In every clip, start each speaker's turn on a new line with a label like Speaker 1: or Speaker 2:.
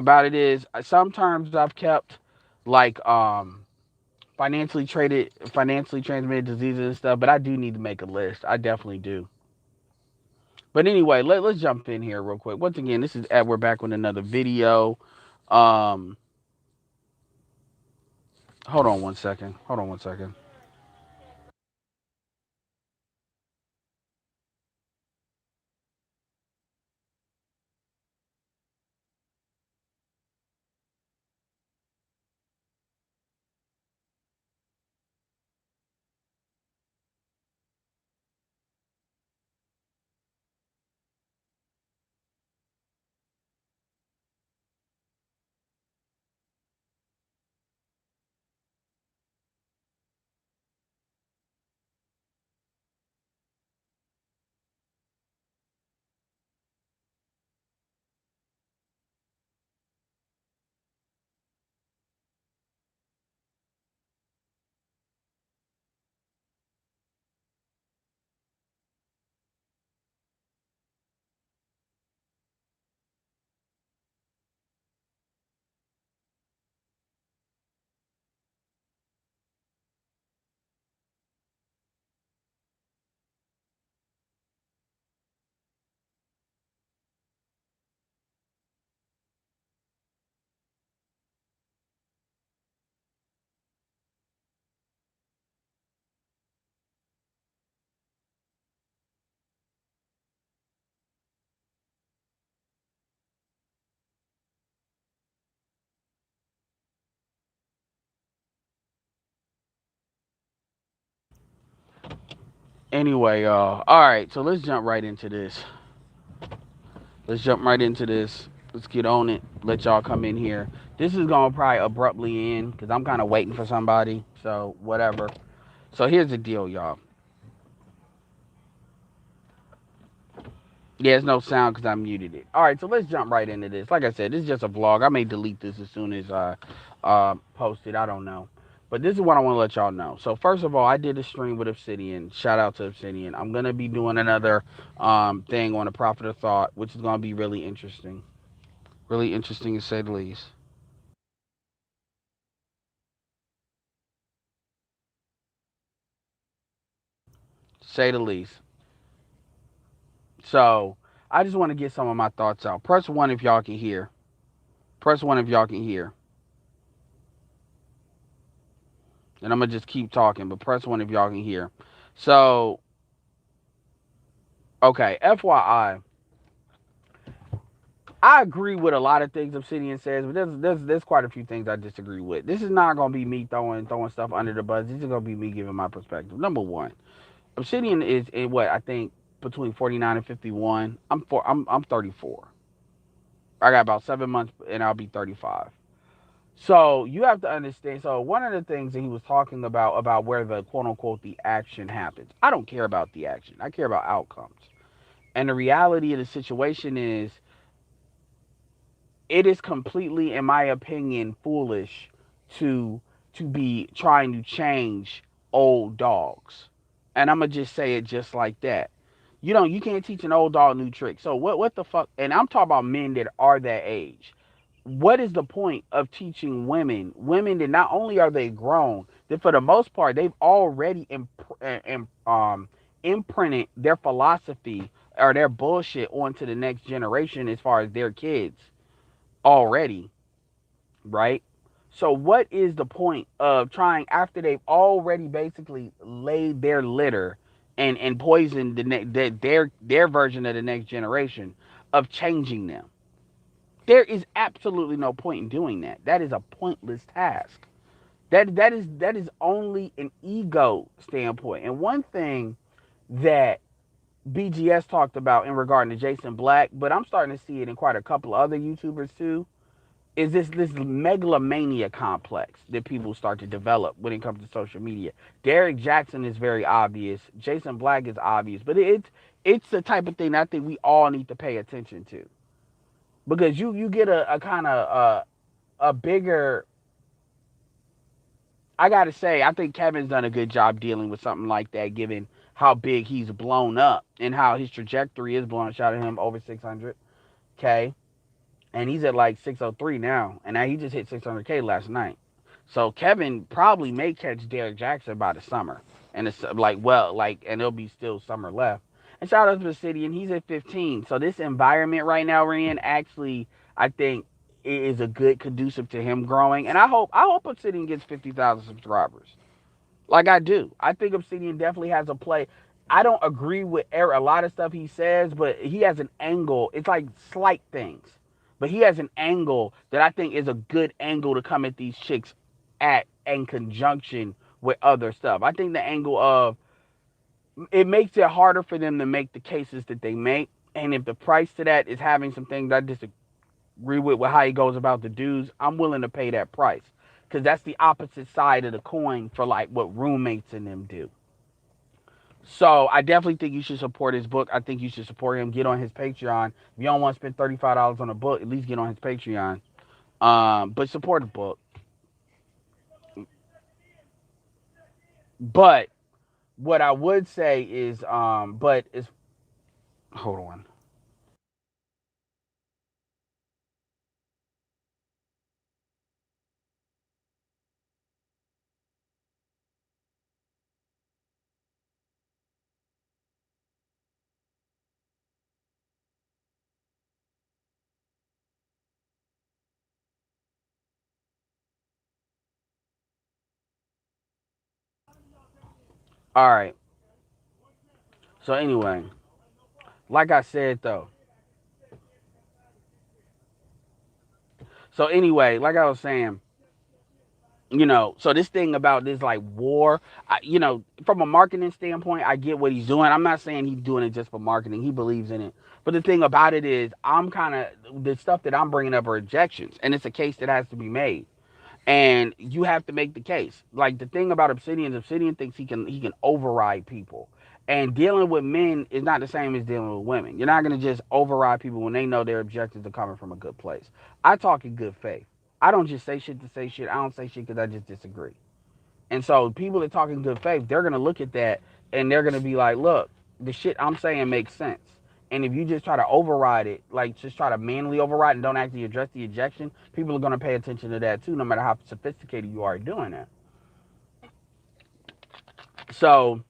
Speaker 1: about it is some terms I've kept, like financially transmitted diseases and stuff, but I do need to make a list. I definitely do. But anyway, let's jump in here real quick. Once again, this is Ed. We're back with another video. Um, hold on one second. Hold on one second. Anyway, all right. So let's jump right into this. Let's jump right into this. Let's get on it. Let y'all come in here. This is gonna probably abruptly end because I'm kind of waiting for somebody. So whatever. So here's the deal, y'all. Yeah, there's no sound because I muted it. All right, so let's jump right into this. Like I said, this is just a vlog. I may delete this as soon as I post it. I don't know. But this is what I want to let y'all know. So first of all, I did a stream with Obsidian. Shout out to Obsidian. I'm gonna be doing another thing on the Prophet of Thought, which is gonna be really interesting. Really interesting to say the least. To say the least. So I just want to get some of my thoughts out. Press one if y'all can hear. Press one if y'all can hear. And I'm gonna just keep talking, but press one if y'all can hear. So, okay, FYI, I agree with a lot of things Obsidian says, but there's quite a few things I disagree with. This is not gonna be me throwing stuff under the bus. This is gonna be me giving my perspective. Number one, Obsidian is in what I think between 49 and 51. I'm 34. I got about 7 months, and I'll be 35. So you have to understand. So one of the things that he was talking about where the quote unquote the action happens. I don't care about the action. I care about outcomes. And the reality of the situation is, it is completely, in my opinion, foolish to be trying to change old dogs. And I'm gonna just say it just like that. You can't teach an old dog new tricks. So what the fuck? And I'm talking about men that are that age. What is the point of teaching women that not only are they grown, that for the most part they've already imprinted their philosophy or their bullshit onto the next generation as far as their kids already, right? So what is the point of trying after they've already basically laid their litter and poisoned their version of the next generation, of changing them? There is absolutely no point in doing that. That is a pointless task. That is only an ego standpoint. And one thing that BGS talked about in regard to Jason Black, but I'm starting to see it in quite a couple of other YouTubers too, is this megalomania complex that people start to develop when it comes to social media. Derek Jackson is very obvious. Jason Black is obvious, but it's the type of thing that I think we all need to pay attention to, because you get a kind of a bigger. I gotta say, I think Kevin's done a good job dealing with something like that, given how big he's blown up and how his trajectory is blown. Shout out to him, over 600K. and he's at like 603 now, and now he just hit 600K last night. So Kevin probably may catch Derek Jackson by the summer, and it's like well, like, and there'll be still summer left. And shout out to the city, and he's at 15. So this environment right now we're in, actually, I think is a good conducive to him growing, and I hope Obsidian gets 50,000 subscribers. Like I do. I think Obsidian definitely has a play. I don't agree with a lot of stuff he says, but he has an angle. It's like slight things. But he has an angle that I think is a good angle to come at these chicks at in conjunction with other stuff. I think the angle of it makes it harder for them to make the cases that they make. And if the price to that is having some things I disagree with how he goes about the dudes, I'm willing to pay that price. Because that's the opposite side of the coin for like what roommates and them do. So I definitely think you should support his book. I think you should support him. Get on his Patreon. If you don't want to spend $35 on a book, at least get on his Patreon. But support the book. But what I would say is, but it's hold on. All right. So anyway, like I said though. So anyway, like I was saying, so this thing about this like war, from a marketing standpoint, I get what he's doing. I'm not saying he's doing it just for marketing. He believes in it. But the thing about it is, I'm kind of the stuff that I'm bringing up are objections, and it's a case that has to be made, and you have to make the case. Like the thing about Obsidian, Obsidian thinks he can override people, and dealing with men is not the same as dealing with women. You're not gonna just override people when they know their objectives are coming from a good place. I talk in good faith. I don't just say shit to say shit. I don't say shit because I just disagree. And so people that talk in good faith, they're gonna look at that and they're gonna be like, look, the shit I'm saying makes sense. And if you just try to override it, like just try to manually override and don't actually address the ejection, people are gonna pay attention to that too, no matter how sophisticated you are doing that. So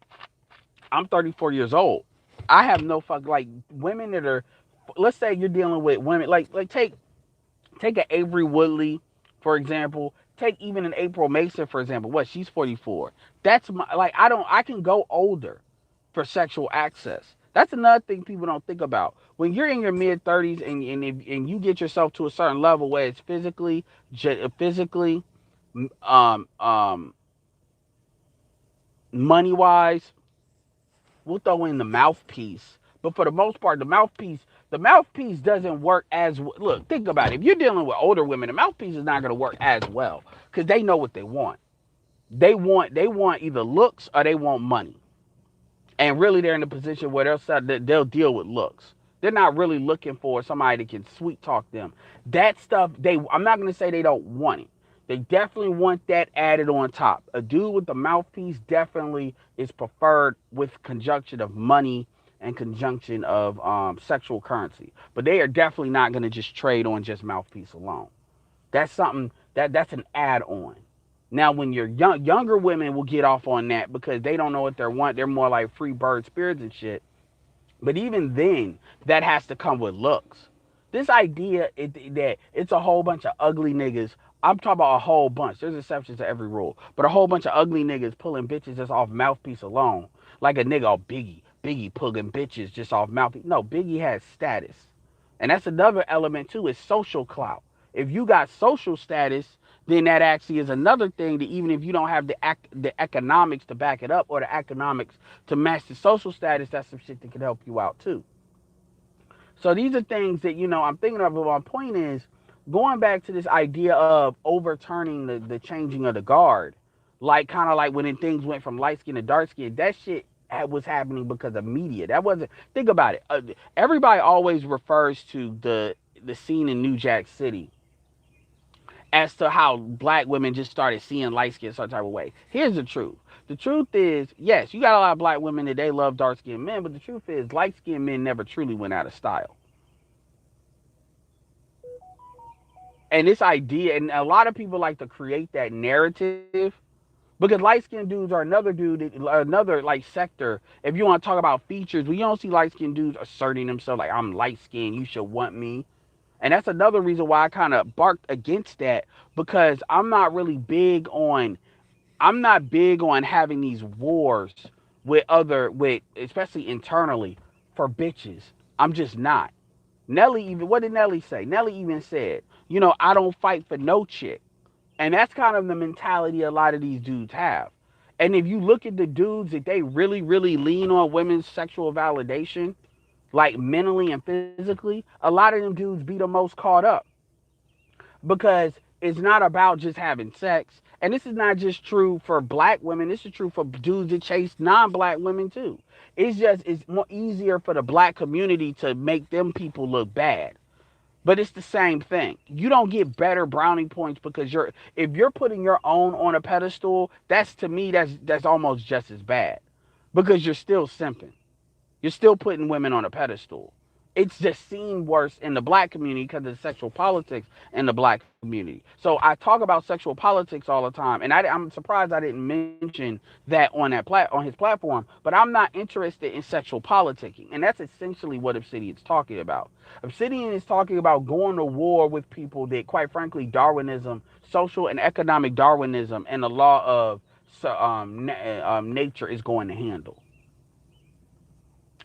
Speaker 1: I'm 34 years old. I have no fuck like women that are. Let's say you're dealing with women like take an Avery Woodley, for example. Take even an April Mason, for example. What, she's 44. That's my like I can go older for sexual access. That's another thing people don't think about. When you're in your mid 30s and you get yourself to a certain level where it's physically, um um money wise, we'll throw in the mouthpiece. But for the most part, the mouthpiece doesn't work as look. Think about it. If you're dealing with older women, the mouthpiece is not going to work as well because they know what they want. They want either looks or they want money, and really they're in a position where they'll deal with looks. They're not really looking for somebody that can sweet talk them. That stuff I'm not going to say they don't want it. They definitely want that added on top. A dude with the mouthpiece definitely is preferred with conjunction of money and conjunction of sexual currency. But they are definitely not going to just trade on just mouthpiece alone. That's something that's an add-on. Now, when you're younger women will get off on that because they don't know what they want. They're more like free bird spirits and shit. But even then, that has to come with looks. This idea that it's a whole bunch of ugly niggas. I'm talking about a whole bunch. There's exceptions to every rule, but a whole bunch of ugly niggas pulling bitches just off mouthpiece alone, like a nigga, Biggie pulling bitches just off mouthpiece. No, Biggie has status, and that's another element too. Is social clout. If you got social status, then that actually is another thing that even if you don't have the economics to back it up or the economics to match the social status, that's some shit that can help you out too. So these are things that I'm thinking of. But my point is going back to this idea of overturning the changing of the guard, like kind of like when things went from light skin to dark skin. That shit was happening because of media. That wasn't. Think about it. Everybody always refers to the scene in New Jack City as to how black women just started seeing light skin some type of way. Here's the truth. The truth is, yes, you got a lot of black women that they love dark skinned men, but the truth is light skinned men never truly went out of style. And this idea, and a lot of people like to create that narrative because light skinned dudes are another dude, another like sector. If you want to talk about features, we don't see light skinned dudes asserting themselves like I'm light skinned, you should want me. And that's another reason why I kind of barked against that because I'm not big on having these wars with especially internally for bitches. I'm just not. Nelly even what did Nelly say? Nelly even said, I don't fight for no chick. And that's kind of the mentality a lot of these dudes have. And if you look at the dudes that they really, really lean on women's sexual validation, like mentally and physically, a lot of them dudes be the most caught up because it's not about just having sex. And this is not just true for black women. This is true for dudes that chase non-black women too. It's more easier for the black community to make them people look bad. But it's the same thing. You don't get better brownie points because if you're putting your own on a pedestal, that's to me that's almost just as bad because you're still simping. You're still putting women on a pedestal. It's just seen worse in the black community because of sexual politics in the black community. So I talk about sexual politics all the time, and I'm surprised I didn't mention that on his platform. But I'm not interested in sexual politicking, and that's essentially what Obsidian's talking about. Obsidian is talking about going to war with people that, quite frankly, Darwinism, social and economic Darwinism, and the law of nature is going to handle.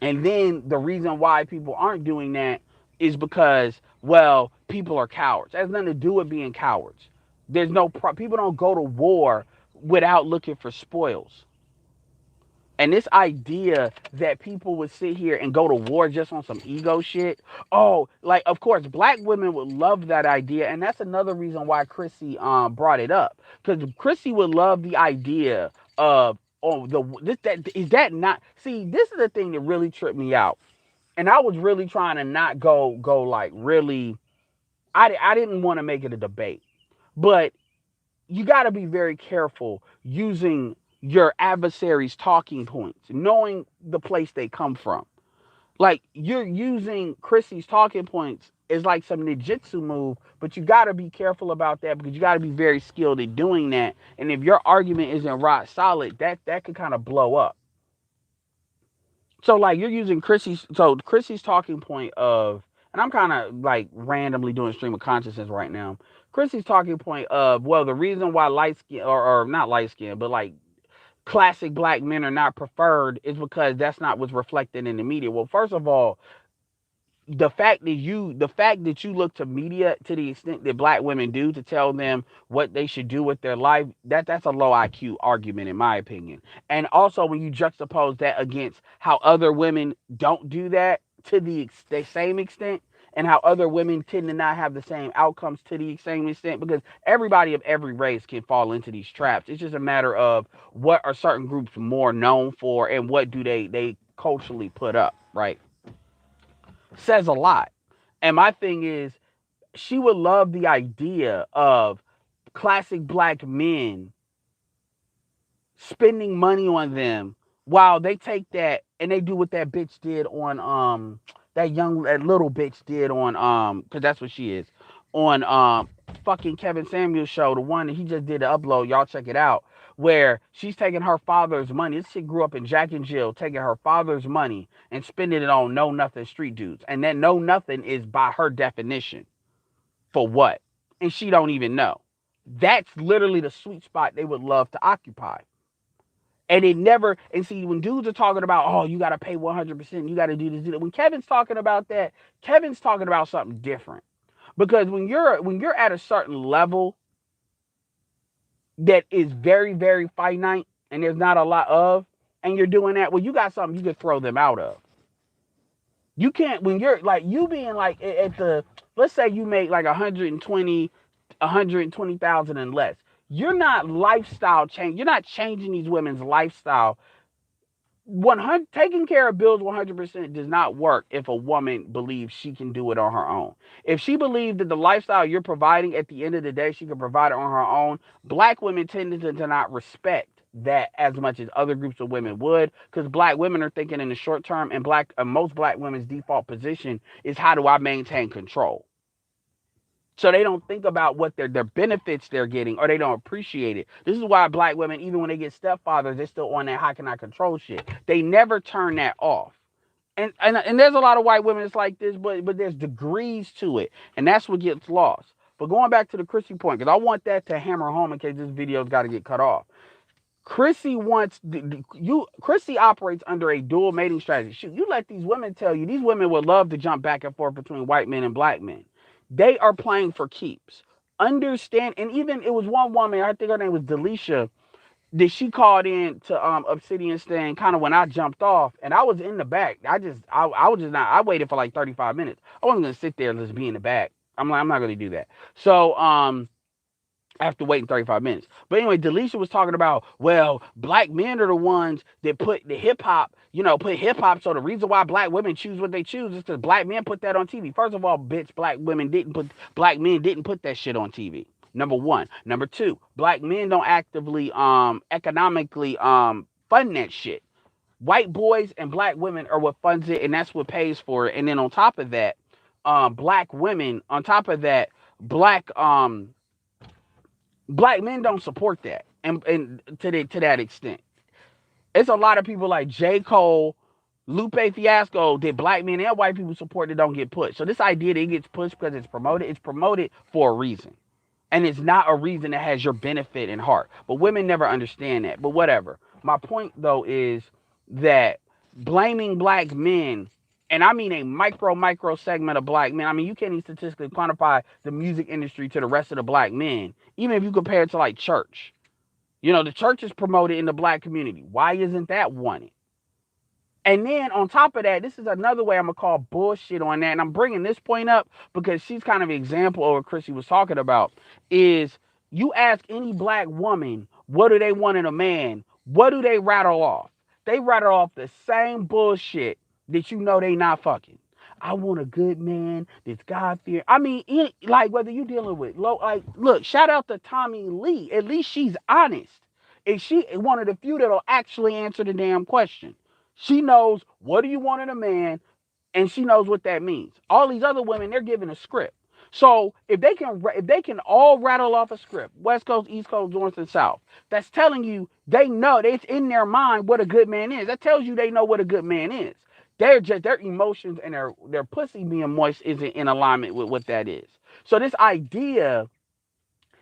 Speaker 1: And then the reason why people aren't doing that is because, well, people are cowards. It has nothing to do with being cowards. People don't go to war without looking for spoils. And this idea that people would sit here and go to war just on some ego shit. Oh, like of course, black women would love that idea, and that's another reason why Chrissy brought it up. Because Chrissy would love the idea of this that is that not see, this is the thing that really tripped me out. And I was really trying to not go like really I didn't want to make it a debate. But you got to be very careful using your adversary's talking points, knowing the place they come from. Like you're using Chrissy's talking points as like some ninjutsu move, but you got to be careful about that because you got to be very skilled at doing that. And if your argument isn't rock solid, that could kind of blow up. So like you're using Chrissy's talking point of, and I'm kind of like randomly doing stream of consciousness right now. Chrissy's talking point of, well, the reason why light skin or not light skin, but like classic black men are not preferred is because that's not what's reflected in the media. Well, first of all, the fact that you look to media to the extent that black women do to tell them what they should do with their life, that's a low IQ argument in my opinion. And also when you juxtapose that against how other women don't do that to the same extent, and how other women tend to not have the same outcomes to the same extent, because everybody of every race can fall into these traps. It's just a matter of what are certain groups more known for and what do they culturally put up, right? Says a lot. And my thing is, she would love the idea of classic black men spending money on them while they take that and they do what that bitch did on that little bitch did on because that's what she is on fucking Kevin Samuel's show, the one that he just did the upload. Y'all check it out. Where she's taking her father's money. This chick grew up in Jack and Jill, taking her father's money and spending it on know nothing street dudes. And that know nothing is by her definition for what? And she don't even know. That's literally the sweet spot they would love to occupy. And it never, and see, when dudes are talking about, oh, you got to pay 100%, you got to do this, do that. When Kevin's talking about that, Kevin's talking about something different. Because when you're at a certain level that is very, very finite and there's not a lot of, and you're doing that, well, you got something you could throw them out of. You can't, when you're like, you being like at the, let's say you make like 120,000 and less. You're not lifestyle change. You're not changing these women's lifestyle. 100 taking care of bills 100% does not work if a woman believes she can do it on her own. If she believes that the lifestyle you're providing at the end of the day she can provide it on her own, black women tend to not respect that as much as other groups of women would, because black women are thinking in the short term, and most black women's default position is, how do I maintain control? So they don't think about what their benefits they're getting, or they don't appreciate it. This is why black women, even when they get stepfathers, they're still on that how can I control shit. They never turn that off. And there's a lot of white women that's like this, but there's degrees to it, and that's what gets lost. But going back to the Chrissy point, because I want that to hammer home in case this video's got to get cut off. Chrissy wants you. Chrissy operates under a dual mating strategy. Shoot, you let these women tell you these women would love to jump back and forth between white men and black men. They are playing for keeps. Understand? And even it was one woman, I think her name was Delisha, that she called in to Obsidian stand kind of when I jumped off, and I was in the back. I was just not. I waited for like 35 minutes. I wasn't gonna sit there and just be in the back. I'm not gonna do that. So after waiting 35 minutes. But anyway, Delisha was talking about, well, black men are the ones that put the hip hop, put hip hop. So the reason why black women choose what they choose is because black men put that on TV. First of all, bitch, black men didn't put that shit on TV. Number one. Number two, black men don't actively, economically, fund that shit. White boys and black women are what funds it, and that's what pays for it. And then on top of that, black women, on top of that, black men don't support that, and to that extent, it's a lot of people like J. Cole, Lupe Fiasco that black men and white people support that don't get pushed. So this idea that it gets pushed because it's promoted for a reason, and it's not a reason that has your benefit in heart. But women never understand that. But whatever. My point though is that blaming black men, and I mean a micro segment of black men. I mean, you can't even statistically quantify the music industry to the rest of the black men, even if you compare it to like church. The church is promoted in the black community. Why isn't that wanted? And then on top of that, this is another way I'm going to call bullshit on that. And I'm bringing this point up because she's kind of an example of what Chrissy was talking about. Is you ask any black woman, what do they want in a man? What do they rattle off? They rattle off the same bullshit that they not fucking. I want a good man that's God-fearing. I mean, like whether you're dealing with look, shout out to Tommy Lee. At least she's honest. And she one of the few that'll actually answer the damn question. She knows what do you want in a man, and she knows what that means. All these other women, they're given a script. So if they can all rattle off a script, West Coast, East Coast, North and South, that's telling you they know it's in their mind what a good man is. That tells you they know what a good man is. Their emotions and their pussy being moist isn't in alignment with what that is. So this idea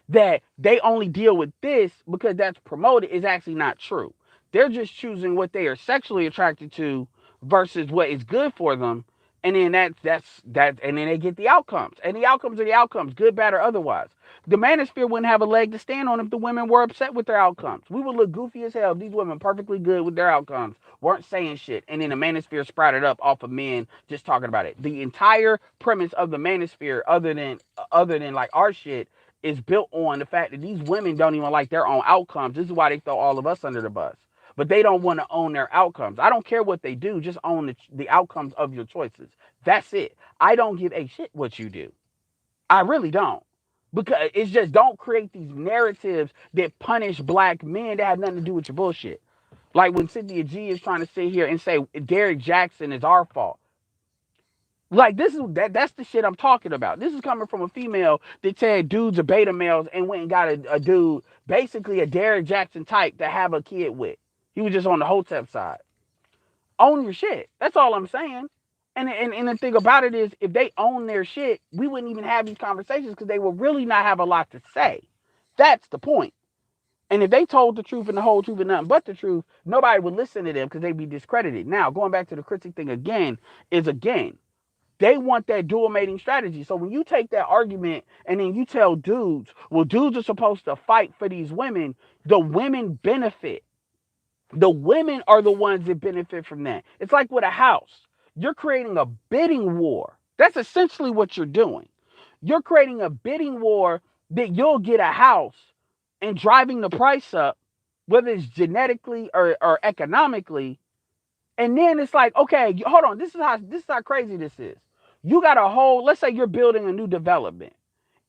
Speaker 1: that they only deal with this because that's promoted is actually not true. They're just choosing what they are sexually attracted to versus what is good for them, and then and then they get the outcomes, and the outcomes are the outcomes, good, bad, or otherwise. The manosphere wouldn't have a leg to stand on if the women were upset with their outcomes. We would look goofy as hell if these women perfectly good with their outcomes weren't saying shit, and then the manosphere sprouted up off of men just talking about it. The entire premise of the manosphere, other than like our shit, is built on the fact that these women don't even like their own outcomes. This is why they throw all of us under the bus. But they don't want to own their outcomes. I don't care what they do. Just own the outcomes of your choices. That's it. I don't give a shit what you do. I really don't. Because it's just don't create these narratives that punish black men that have nothing to do with your bullshit. Like when Cynthia G is trying to sit here and say Derrick Jackson is our fault. Like that's the shit I'm talking about. This is coming from a female that said dudes are beta males and went and got a dude, basically a Derrick Jackson type, to have a kid with. He was just on the Hotep side. Own your shit. That's all I'm saying. And the thing about it is, if they own their shit, we wouldn't even have these conversations because they would really not have a lot to say. That's the point. And if they told the truth and the whole truth and nothing but the truth, nobody would listen to them because they'd be discredited. Now, going back to the critic thing again, they want that dual mating strategy. So when you take that argument and then you tell dudes, well, dudes are supposed to fight for these women, the women benefit. The women are the ones that benefit from that. It's like with a house. You're creating a bidding war. That's essentially what you're doing. You're creating a bidding war that you'll get a house and driving the price up, whether it's genetically or economically. And then it's like, okay, hold on. This is how crazy this is. You got a whole, let's say you're building a new development,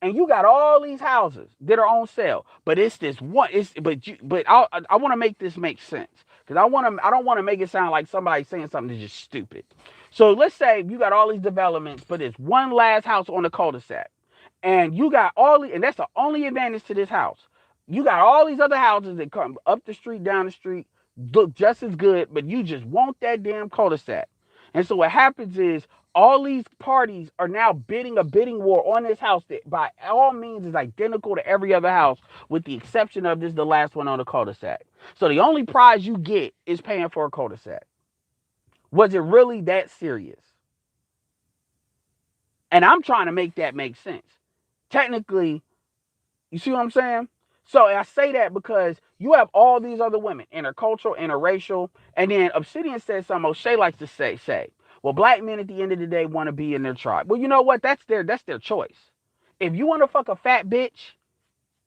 Speaker 1: and you got all these houses that are on sale, but it's this one. I want to make this make sense because I don't want to make it sound like somebody saying something that's just stupid. So let's say you got all these developments, but it's one last house on the cul-de-sac, And you got and that's the only advantage to this house. You got all these other houses that come up the street, down the street, look just as good, but you just want that damn cul-de-sac. And so what happens is all these parties are now bidding a bidding war on this house that by all means is identical to every other house, with the exception of this, the last one on the cul-de-sac. So the only prize you get is paying for a cul-de-sac. Was it really that serious? And I'm trying to make that make sense. Technically, you see what I'm saying? So I say that because you have all these other women, intercultural, interracial, and then Obsidian says something O'Shea likes to say, well, black men at the end of the day want to be in their tribe. Well, you know what? That's their choice. If you want to fuck a fat bitch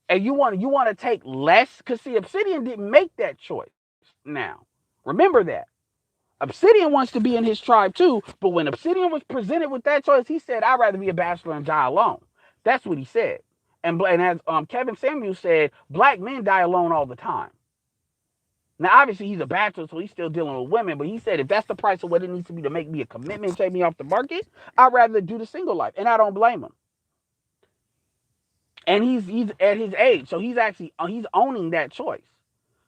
Speaker 1: and you want to take less, because see, Obsidian didn't make that choice. Now, remember that. Obsidian wants to be in his tribe too, but when Obsidian was presented with that choice, he said, I'd rather be a bachelor and die alone. That's what he said. And as Kevin Samuels said, black men die alone all the time. Now, obviously, he's a bachelor, so he's still dealing with women, but he said, if that's the price of what it needs to be to make me a commitment and take me off the market, I'd rather do the single life. And I don't blame him. And he's at his age, so he's owning that choice.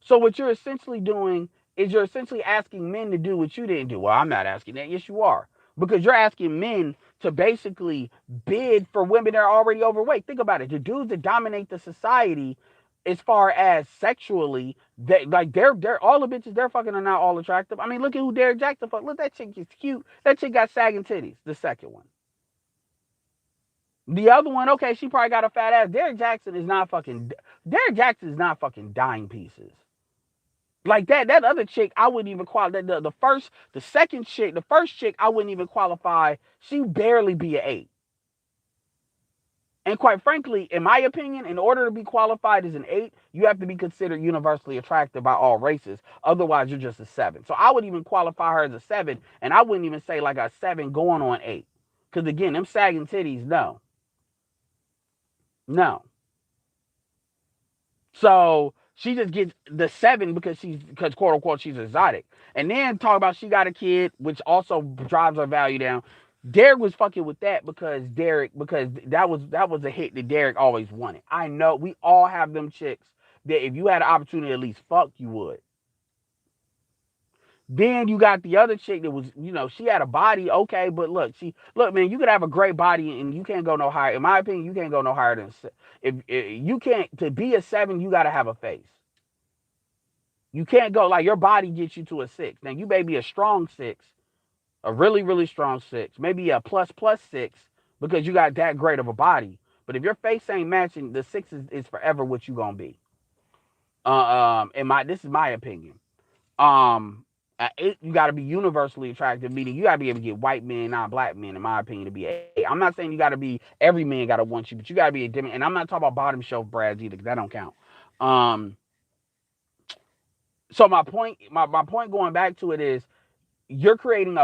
Speaker 1: So what you're essentially doing is you're essentially asking men to do what you didn't do. Well, I'm not asking that. Yes, you are. Because you're asking men to basically bid for women that are already overweight. Think about it. The dudes that dominate the society as far as sexually, they're all the bitches they're fucking are not all attractive. I mean, look at who Derek Jackson fuck. Look, that chick is cute. That chick got sagging titties, the second one. The other one, okay, she probably got a fat ass. Derek Jackson is not fucking dime pieces. Like that other chick, I wouldn't even qualify. The first chick, I wouldn't even qualify. She barely be an 8. And quite frankly, in my opinion, in order to be qualified as an 8, you have to be considered universally attractive by all races. Otherwise, you're just a 7. So I would even qualify her as a 7, and I wouldn't even say like a 7 going on 8. Because again, them sagging titties, no. No. So she just gets the 7 because quote unquote she's exotic. And then talk about she got a kid, which also drives her value down. Derek was fucking with that because that was a hit that Derek always wanted. I know we all have them chicks that if you had an opportunity to at least fuck, you would. Then you got the other chick that was, she had a body, okay, but look, man, you could have a great body and you can't go no higher. In my opinion, you can't go no higher than if you can't. To be a 7, you got to have a face. You can't go like your body gets you to a 6. Now you may be a strong 6, a really really strong 6, maybe a plus 6 because you got that great of a body. But if your face ain't matching, the 6 is forever what you gonna be. This is my opinion. At 8, you got to be universally attractive, meaning you got to be able to get white men, not black men, in my opinion, to be 8. I'm not saying you got to be, every man got to want you, but you got to be a different, and I'm not talking about bottom shelf brads either, because that don't count. So my point going back to it is, you're creating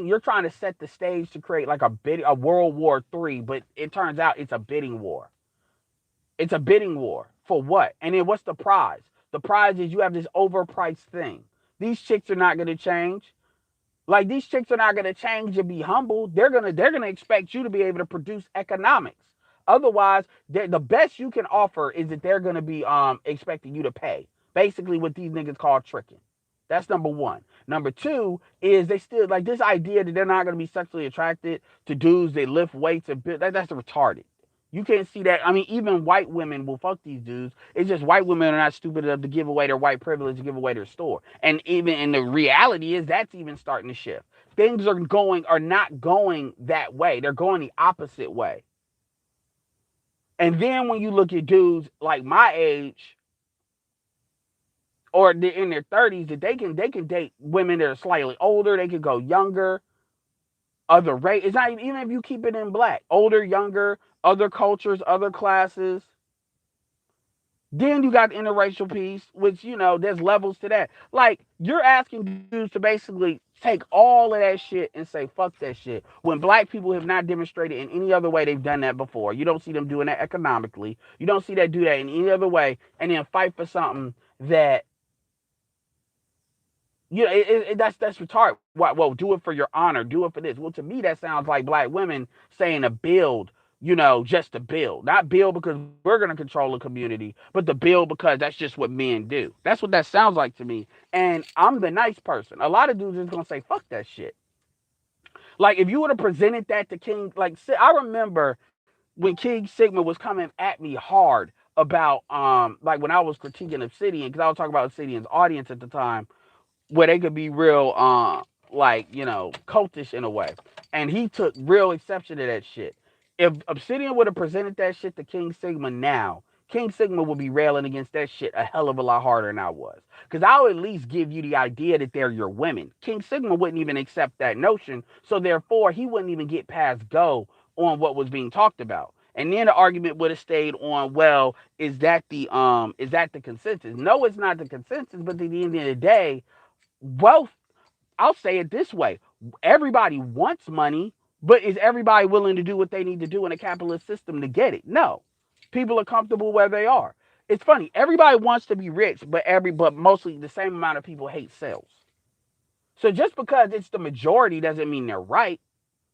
Speaker 1: you're trying to set the stage to create like a World War III, but it turns out it's a bidding war. It's a bidding war for what? And then what's the prize? The prize is you have this overpriced thing. These chicks are not going to change. Like, these chicks are not going to change and be humble. They're gonna expect you to be able to produce economics. Otherwise, the best you can offer is that they're going to be expecting you to pay. Basically, what these niggas call tricking. That's number one. Number two is they still like this idea that they're not going to be sexually attracted to dudes that lift weights and that's retarded. You can't see that. I mean, even white women will fuck these dudes. It's just white women are not stupid enough to give away their white privilege, to give away their store. And the reality is that's even starting to shift. Things are not going that way. They're going the opposite way. And then when you look at dudes like my age, or they're in their 30s, that they can date women that are slightly older. They can go younger. Other race. It's not even if you keep it in black. Older, younger, other cultures, other classes. Then you got the interracial piece, which, there's levels to that. Like, you're asking dudes to basically take all of that shit and say, fuck that shit. When black people have not demonstrated in any other way they've done that before. You don't see them doing that economically. You don't see that do that in any other way. And then fight for something that, that's retarded. Well, do it for your honor. Do it for this. Well, to me, that sounds like black women saying to build, just to build. Not build because we're going to control the community, but to build because that's just what men do. That's what that sounds like to me. And I'm the nice person. A lot of dudes is going to say, fuck that shit. Like, if you would have presented that to King, like, I remember when King Sigma was coming at me hard about, like, when I was critiquing Obsidian, because I was talking about Obsidian's audience at the time, where they could be real, like, cultish in a way. And he took real exception to that shit. If Obsidian would have presented that shit to King Sigma now, King Sigma would be railing against that shit a hell of a lot harder than I was. Because I'll at least give you the idea that they're your women. King Sigma wouldn't even accept that notion, so therefore he wouldn't even get past go on what was being talked about. And then the argument would have stayed on, well, is that the consensus? No, it's not the consensus, but at the end of the day, wealth, I'll say it this way: everybody wants money, but is everybody willing to do what they need to do in a capitalist system to get it? No. People are comfortable where they are. It's funny. Everybody wants to be rich, but mostly the same amount of people hate sales. So just because it's the majority doesn't mean they're right.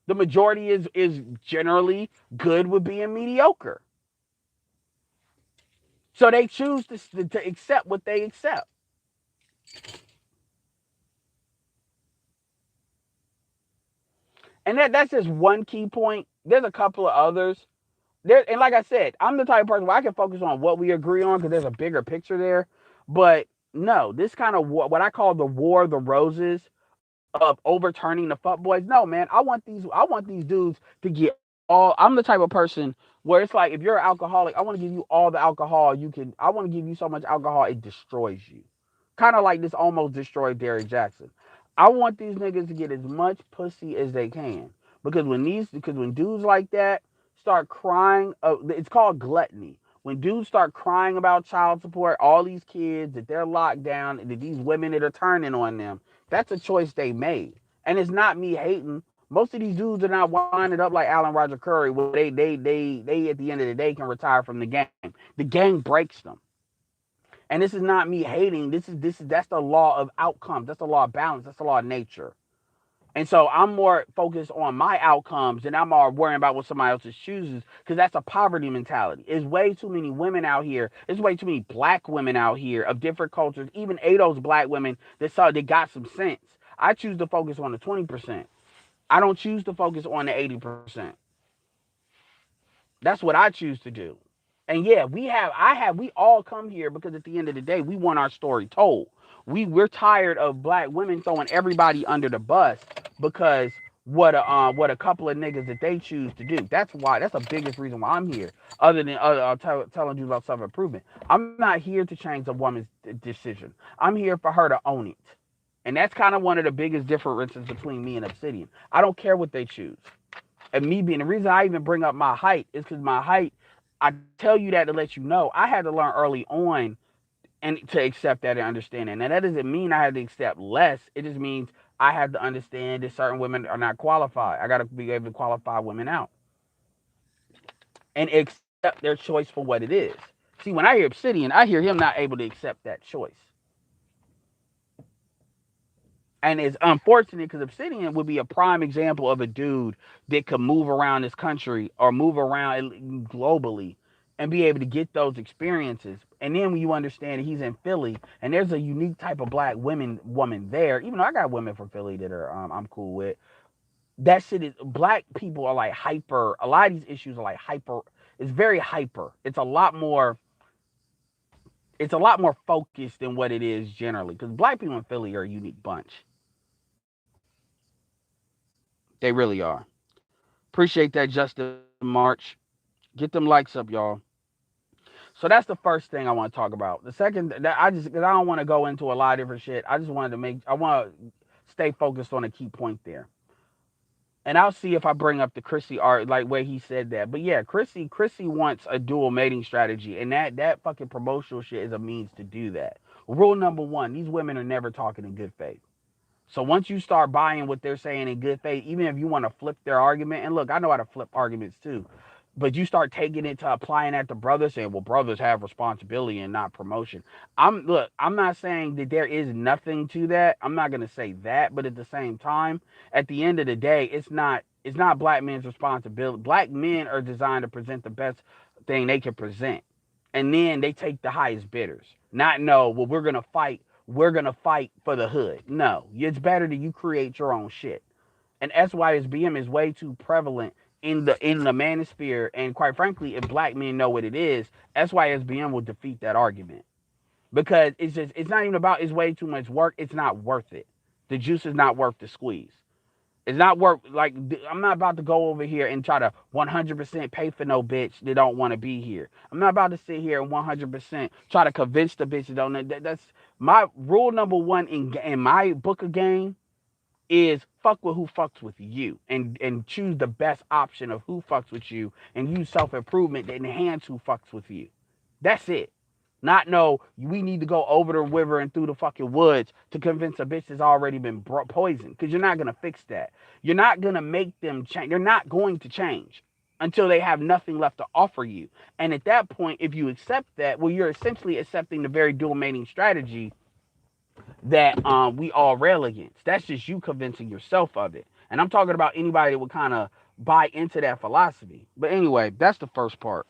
Speaker 1: The majority is generally good with being mediocre. So they choose to accept what they accept. And that's just one key point. There's a couple of others. And like I said, I'm the type of person where I can focus on what we agree on because there's a bigger picture there. But no, this kind of what I call the war of the roses of overturning the fuck boys. No, man, I want these dudes to get all. I'm the type of person where it's like, if you're an alcoholic, I want to give you all the alcohol you can. I want to give you so much alcohol it destroys you. Kind of like this almost destroyed Derrick Jackson. I want these niggas to get as much pussy as they can, because when dudes like that start crying, it's called gluttony. When dudes start crying about child support, all these kids that they're locked down, and that these women that are turning on them, that's a choice they made. And it's not me hating. Most of these dudes are not winding up like Allen Roger Curry, where they at the end of the day can retire from the game. The game breaks them. And this is not me hating. That's the law of outcomes. That's the law of balance. That's the law of nature. And so I'm more focused on my outcomes than I'm more worrying about what somebody else chooses, because that's a poverty mentality. There's way too many women out here. There's way too many black women out here of different cultures, even Ado's black women that got some sense. I choose to focus on the 20%. I don't choose to focus on the 80%. That's what I choose to do. And yeah, we all come here because at the end of the day, we want our story told. We're tired of black women throwing everybody under the bus because what a couple of niggas that they choose to do. That's the biggest reason why I'm here. Other than telling you about self improvement, I'm not here to change a woman's decision. I'm here for her to own it. And that's kind of one of the biggest differences between me and Obsidian. I don't care what they choose. And me being the reason I even bring up my height is because my height, I tell you that to let you know, I had to learn early on and to accept that and understand it. Now that doesn't mean I had to accept less. It just means I have to understand that certain women are not qualified. I got to be able to qualify women out and accept their choice for what it is. See, when I hear Obsidian, I hear him not able to accept that choice. And it's unfortunate because Obsidian would be a prime example of a dude that could move around this country or move around globally and be able to get those experiences. And then when you understand that he's in Philly and there's a unique type of black woman there, even though I got women from Philly that are I'm cool with. That shit is black people are like hyper. A lot of these issues are like hyper. It's very hyper. It's a lot more focused than what it is generally because black people in Philly are a unique bunch. They really are. Appreciate that, Justin March. Get them likes up, y'all. So that's the first thing I want to talk about. The second, that because I don't want to go into a lot of different shit. I want to stay focused on a key point there. And I'll see if I bring up the Chrissy art, like where he said that. But yeah, Chrissy wants a dual mating strategy, and that fucking promotional shit is a means to do that. Rule number one: these women are never talking in good faith. So once you start buying what they're saying in good faith, even if you want to flip their argument, and look, I know how to flip arguments too, but you start taking it to applying that to brothers, saying, well, brothers have responsibility and not promotion. I'm not saying that there is nothing to that. I'm not gonna say that, but at the same time, at the end of the day, it's not. It's not black men's responsibility. Black men are designed to present the best thing they can present. And then they take the highest bidders. Not no, well, we're gonna fight for the hood. No. It's better that you create your own shit. And SYSBM is way too prevalent in the manosphere. And quite frankly, if black men know what it is, SYSBM will defeat that argument. Because it's not even about it's way too much work. It's not worth it. The juice is not worth the squeeze. It's not worth, like, I'm not about to go over here and try to 100% pay for no bitch that don't want to be here. I'm not about to sit here and 100% try to convince the bitch that don't. That's my rule number one in my book of game is fuck with who fucks with you, and choose the best option of who fucks with you, and use self-improvement to enhance who fucks with you. That's it. Not no, we need to go over the river and through the fucking woods to convince a bitch that's already been poisoned. Because you're not going to fix that. You're not going to make them change. They're not going to change until they have nothing left to offer you. And at that point, if you accept that, well, you're essentially accepting the very dual mating strategy that we all rail against. That's just you convincing yourself of it. And I'm talking about anybody that would kind of buy into that philosophy. But anyway, that's the first part.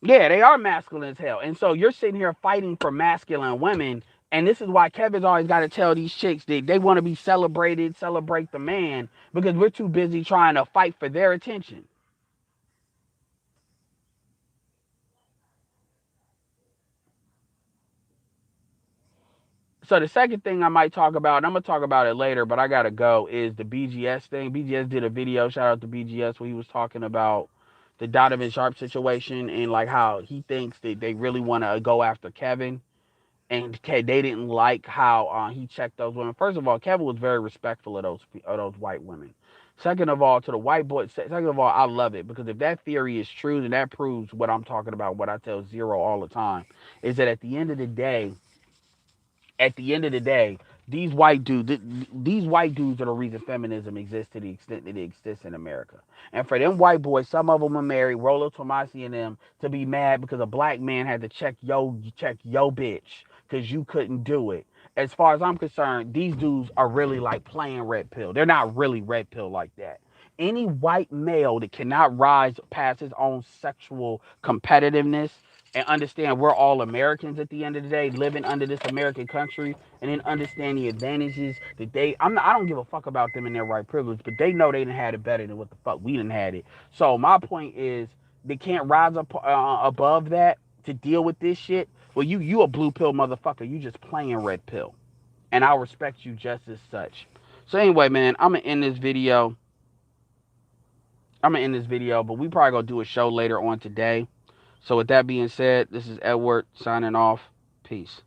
Speaker 1: Yeah, they are masculine as hell. And so you're sitting here fighting for masculine women. And this is why Kevin's always got to tell these chicks that they want to be celebrated, celebrate the man, because we're too busy trying to fight for their attention. So the second thing I might talk about, and I'm gonna talk about it later, but I gotta go, is the BGS thing. BGS did a video, shout out to BGS, where he was talking about the Donovan Sharp situation and like how he thinks that they really want to go after Kevin, and they didn't like how he checked those women. First of all, Kevin was very respectful of those white women. Second of all, to the white boys. Second of all, I love it because if that theory is true, then that proves what I'm talking about. What I tell Zero all the time is that at the end of the day, these white dudes are the reason feminism exists to the extent that it exists in America. And for them white boys, some of them are married, Rollo Tomasi and them, to be mad because a black man had to check yo bitch because you couldn't do it. As far as I'm concerned, these dudes are really like playing red pill. They're not really red pill like that. Any white male that cannot rise past his own sexual competitiveness and understand we're all Americans at the end of the day, living under this American country, and then understand the advantages that I don't give a fuck about them and their white privilege, but they know they didn't have it better than what the fuck we didn't had it. So my point is, they can't rise up above that to deal with this shit. Well, you a blue pill motherfucker. You just playing red pill, and I'll respect you just as such. So anyway, man, I'm gonna end this video. But we probably gonna do a show later on today. So with that being said, this is Edward signing off. Peace.